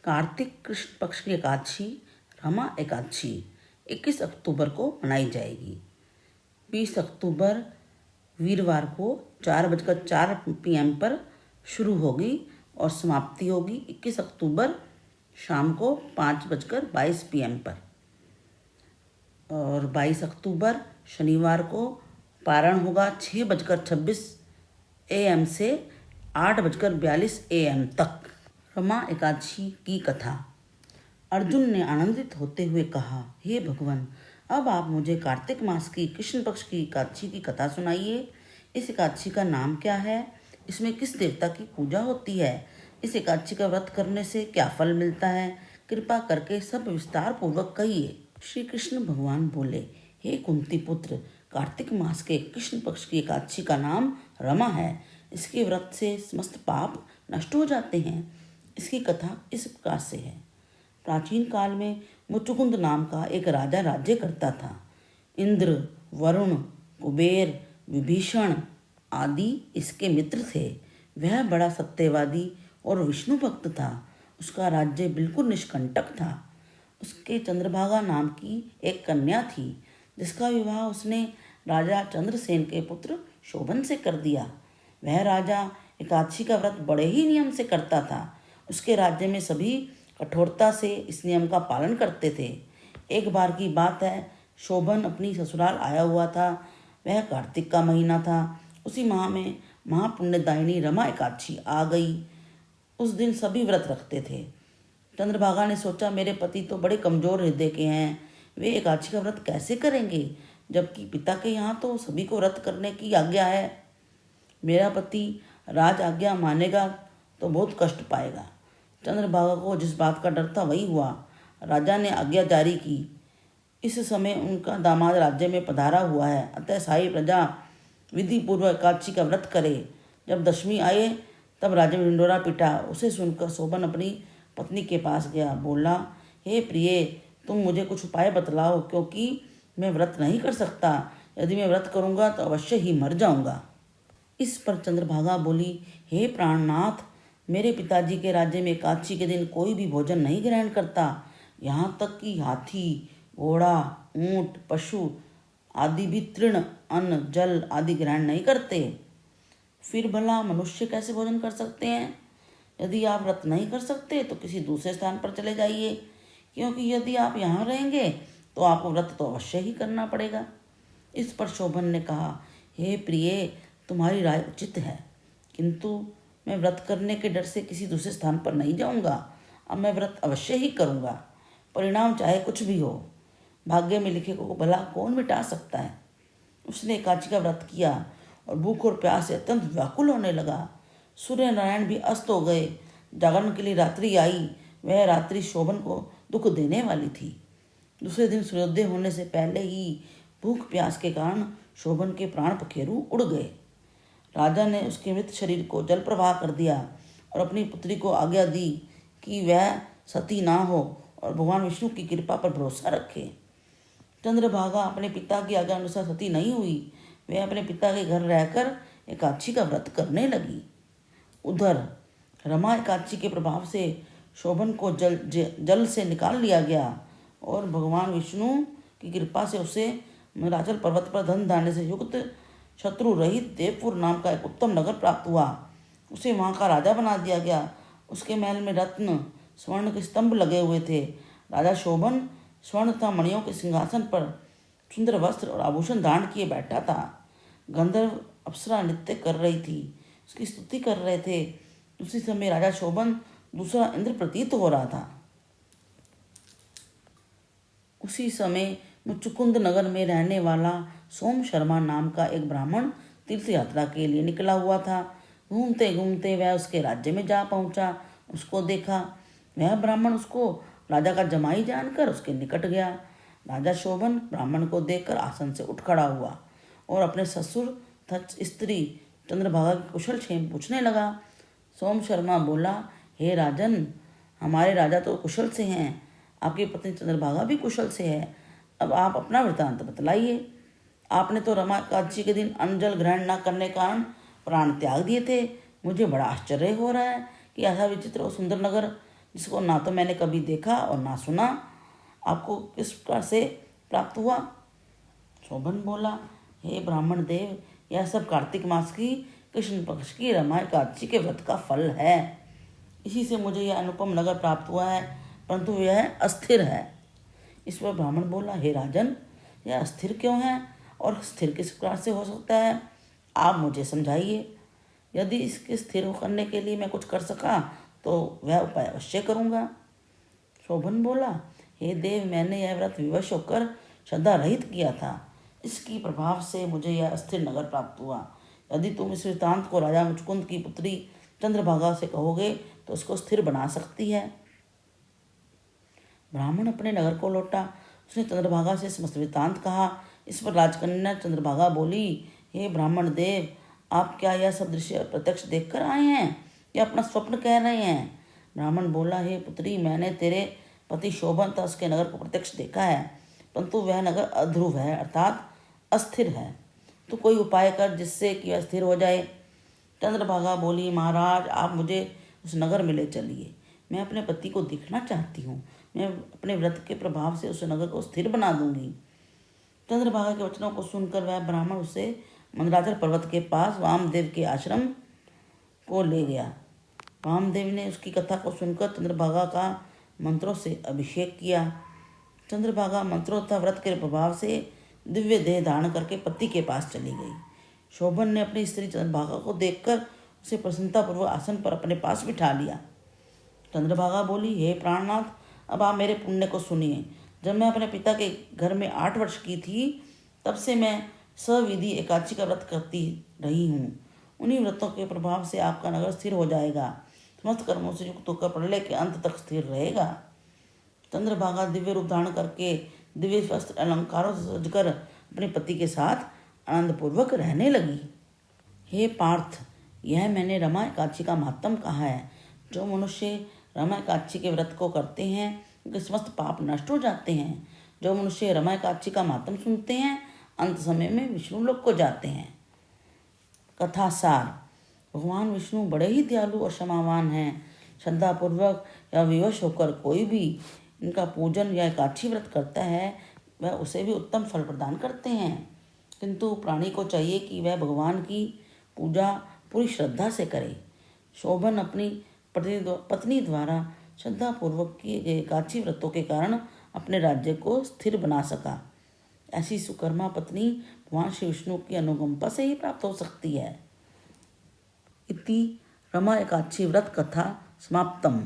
कार्तिक कृष्ण पक्ष की एकादशी रमा एकादशी 21 अक्टूबर को मनाई जाएगी। 20 अक्टूबर वीरवार को 4:04 PM पर शुरू होगी और समाप्ति होगी 21 अक्टूबर शाम को 5:22 PM पर। और 22 अक्टूबर शनिवार को पारण होगा 6:26 AM से 8:42 AM तक। रमा एकादशी की कथा। अर्जुन ने आनंदित होते हुए कहा, हे भगवान, अब आप मुझे कार्तिक मास की कृष्ण पक्ष की एकादशी की कथा सुनाइए। इस एकादशी का नाम क्या है? इसमें किस देवता की पूजा होती है? इस एकादशी का व्रत करने से क्या फल मिलता है? कृपा करके सब विस्तार पूर्वक कहिए। श्री कृष्ण भगवान बोले, हे कुंती पुत्र, कार्तिक मास के कृष्ण पक्ष की एकादशी का नाम रमा है। इसके व्रत से समस्त पाप नष्ट हो जाते हैं। इसकी कथा इस प्रकार से है। प्राचीन काल में मुचुकुंद नाम का एक राजा राज्य करता था। इंद्र, वरुण, कुबेर, विभीषण आदि इसके मित्र थे। वह बड़ा सत्यवादी और विष्णु भक्त था। उसका राज्य बिल्कुल निष्कंटक था। उसके चंद्रभागा नाम की एक कन्या थी, जिसका विवाह उसने राजा चंद्रसेन के पुत्र शोभन से कर दिया। वह राजा एकादशी का व्रत बड़े ही नियम से करता था। उसके राज्य में सभी कठोरता से इस नियम का पालन करते थे। एक बार की बात है, शोभन अपनी ससुराल आया हुआ था। वह कार्तिक का महीना था। उसी माह में महापुण्यदायिनी रमा एकादशी आ गई। उस दिन सभी व्रत रखते थे। चंद्रभागा ने सोचा, मेरे पति तो बड़े कमजोर हृदय के हैं, वे एकादशी का व्रत कैसे करेंगे, जबकि पिता के यहाँ तो सभी को व्रत करने की आज्ञा है। मेरा पति राज आज्ञा मानेगा तो बहुत कष्ट पाएगा। चंद्रभागा को जिस बात का डर था वही हुआ। राजा ने आज्ञा जारी की। इस समय उनका दामाद राज्य में पधारा हुआ है, अतः सारी प्रजा विधि पूर्वक एकादशी का व्रत करे। जब दशमी आए तब राजा में ढिंढोरा पिटा। उसे सुनकर शोभन अपनी पत्नी के पास गया। बोला, हे प्रिय, तुम मुझे कुछ उपाय बतलाओ, क्योंकि मैं व्रत नहीं कर सकता। यदि मैं व्रत करूँगा तो अवश्य ही मर जाऊँगा। इस पर चंद्रभागा बोली, हे प्राणनाथ, मेरे पिताजी के राज्य में एकादशी के दिन कोई भी भोजन नहीं ग्रहण करता। यहाँ तक कि हाथी, घोड़ा, ऊंट, पशु आदि भी तृण, अन्न, जल आदि ग्रहण नहीं करते। फिर भला मनुष्य कैसे भोजन कर सकते हैं? यदि आप व्रत नहीं कर सकते तो किसी दूसरे स्थान पर चले जाइए, क्योंकि यदि आप यहाँ रहेंगे तो आपको व्रत तो अवश्य ही करना पड़ेगा। इस पर शोभन ने कहा, हे प्रिय, तुम्हारी राय उचित है, किंतु मैं व्रत करने के डर से किसी दूसरे स्थान पर नहीं जाऊँगा। अब मैं व्रत अवश्य ही करूँगा, परिणाम चाहे कुछ भी हो। भाग्य में लिखे को भला कौन मिटा सकता है। उसने एकादशी का व्रत किया और भूख और प्यास से अत्यंत व्याकुल होने लगा। सूर्य नारायण भी अस्त हो गए। जागरण के लिए रात्रि आई। वह रात्रि शोभन को दुख देने वाली थी। दूसरे दिन सूर्योदय होने से पहले ही भूख प्यास के कारण शोभन के प्राण पखेरु उड़ गए। राजा ने उसके मृत शरीर को जल प्रवाह कर दिया और अपनी पुत्री को आज्ञा दी कि वह सती ना हो और भगवान विष्णु की कृपा पर भरोसा रखे। चंद्रभागा अपने पिता की आज्ञा अनुसार सती नहीं हुई। वह अपने पिता के घर रहकर एकादशी का व्रत करने लगी। उधर रमा एकादशी के प्रभाव से शोभन को जल से निकाल लिया गया और भगवान विष्णु की कृपा से उसे नीलाचल पर्वत पर धन धान्य से युक्त शत्रु रहित देवपुर नाम का एक उत्तम नगर प्राप्त हुआ। उसे वहाँ का राजा बना दिया गया। उसके महल में रत्न, स्वर्ण के स्तंभ लगे हुए थे। राजा शोभन स्वर्ण तथा मणियों के सिंहासन पर सुंदर वस्त्र और आभूषण धारण किए बैठा था। गंधर्व अप्सरा नृत्य कर रही थी, उसकी स्तुति कर रहे थे। उसी समय राजा शोभन दूसरा इंद्र प्रतीत हो रहा था। उसी समय मुचुकुंद नगर में रहने वाला सोम शर्मा नाम का एक ब्राह्मण तीर्थ यात्रा के लिए निकला हुआ था। घूमते घूमते वह उसके राज्य में जा पहुंचा। उसको देखा। वह ब्राह्मण उसको राजा का जमाई जानकर उसके निकट गया। राजा शोभन ब्राह्मण को देखकर आसन से उठ खड़ा हुआ और अपने ससुर तथा स्त्री चंद्रभागा की कुशल क्षेम पूछने लगा। सोम शर्मा बोला, हे राजन, हमारे राजा तो कुशल से हैं, आपकी पत्नी चंद्रभागा भी कुशल से है। अब आप अपना वृतांत बतलाइए। आपने तो रमा एकादशी के दिन अन्न जल ग्रहण न करने के कारण प्राण त्याग दिए थे। मुझे बड़ा आश्चर्य हो रहा है कि ऐसा विचित्र और सुंदर नगर जिसको ना तो मैंने कभी देखा और ना सुना, आपको किस प्रकार से प्राप्त हुआ? शोभन बोला, हे ब्राह्मण देव, यह सब कार्तिक मास की कृष्ण पक्ष की रमा एकादशी के व्रत का फल है। इसी से मुझे यह अनुपम नगर प्राप्त हुआ है, परंतु यह अस्थिर है। इस पर ब्राह्मण बोला, हे राजन, यह अस्थिर क्यों है और स्थिर किस प्रकार से हो सकता है? आप मुझे समझाइए। यदि इसके स्थिर करने के लिए मैं कुछ कर सका तो वह उपाय अवश्य करूँगा। शोभन बोला, हे देव, मैंने यह व्रत विवश होकर श्रद्धा रहित किया था। इसकी प्रभाव से मुझे यह अस्थिर नगर प्राप्त हुआ। यदि तुम इस वृत्तांत को राजा मुचकुंद की पुत्री चंद्रभागा से कहोगे तो उसको स्थिर बना सकती है। ब्राह्मण अपने नगर को लौटा। उसने चंद्रभागा से समस्त वृत्तांत कहा। इस पर राजकन्या चंद्रभागा बोली, हे ब्राह्मण देव, आप क्या यह सब दृश्य प्रत्यक्ष देखकर आए हैं या अपना स्वप्न कह रहे हैं? ब्राह्मण बोला, हे पुत्री, मैंने तेरे पति शोभन तथा उसके नगर को प्रत्यक्ष देखा है, परंतु वह नगर अध्रुव है, अर्थात अस्थिर है। तो कोई उपाय कर जिससे कि वह स्थिर हो जाए। चंद्रभागा बोली, महाराज, आप मुझे उस नगर में ले चलिए। मैं अपने पति को देखना चाहती हूँ। मैं अपने व्रत के प्रभाव से उस नगर को स्थिर बना दूंगी। चंद्रभागा के वचनों को सुनकर वह ब्राह्मण उसे मंदराचल पर्वत के पास वामदेव के आश्रम को ले गया। वामदेव ने उसकी कथा को सुनकर चंद्रभागा का मंत्रों से अभिषेक किया। चंद्रभागा मंत्रों तथा व्रत के प्रभाव से दिव्य देह धारण करके पति के पास चली गई। शोभन ने अपनी स्त्री चंद्रभागा को देखकर उसे प्रसन्नतापूर्वक आसन पर अपने पास बिठा लिया। चंद्रभागा बोली, हे प्राणनाथ, अब आप मेरे पुण्य को सुनिए। जब मैं अपने पिता के घर में 8 वर्ष की थी, तब से मैं सविधि एकादशी का व्रत करती रही हूँ। उन्हीं व्रतों के प्रभाव से आपका नगर स्थिर हो जाएगा, समस्त कर्मों से युक्त होकर प्रलय के अंत तक स्थिर रहेगा। चंद्रभागा दिव्य रूप धारण करके दिव्य वस्त्र अलंकारों से सजकर अपने पति के साथ आनंदपूर्वक रहने लगी। हे पार्थ, यह मैंने रमा एकादशी का महात्म कहा है। जो मनुष्य रमा एकादशी के व्रत को करते हैं उनके समस्त पाप नष्ट हो जाते हैं। जो मनुष्य रमा एकादशी का महात्म सुनते हैं अंत समय में विष्णु लोक को जाते हैं। कथा सार। भगवान विष्णु बड़े ही दयालु और क्षमावान हैं। श्रद्धापूर्वक या विवश होकर कोई भी इनका पूजन या एकादशी व्रत करता है वह उसे भी उत्तम फल प्रदान करते हैं। किंतु प्राणी को चाहिए कि वह भगवान की पूजा पूरी श्रद्धा से करे। शोभन अपनी पत्नी द्वारा श्रद्धापूर्वक किए गए एकादशी व्रतों के कारण अपने राज्य को स्थिर बना सका। ऐसी सुकर्मा पत्नी भगवान श्री विष्णु की अनुकंपा से ही प्राप्त हो सकती है। इति रमा एकादशी व्रत कथा समाप्तम।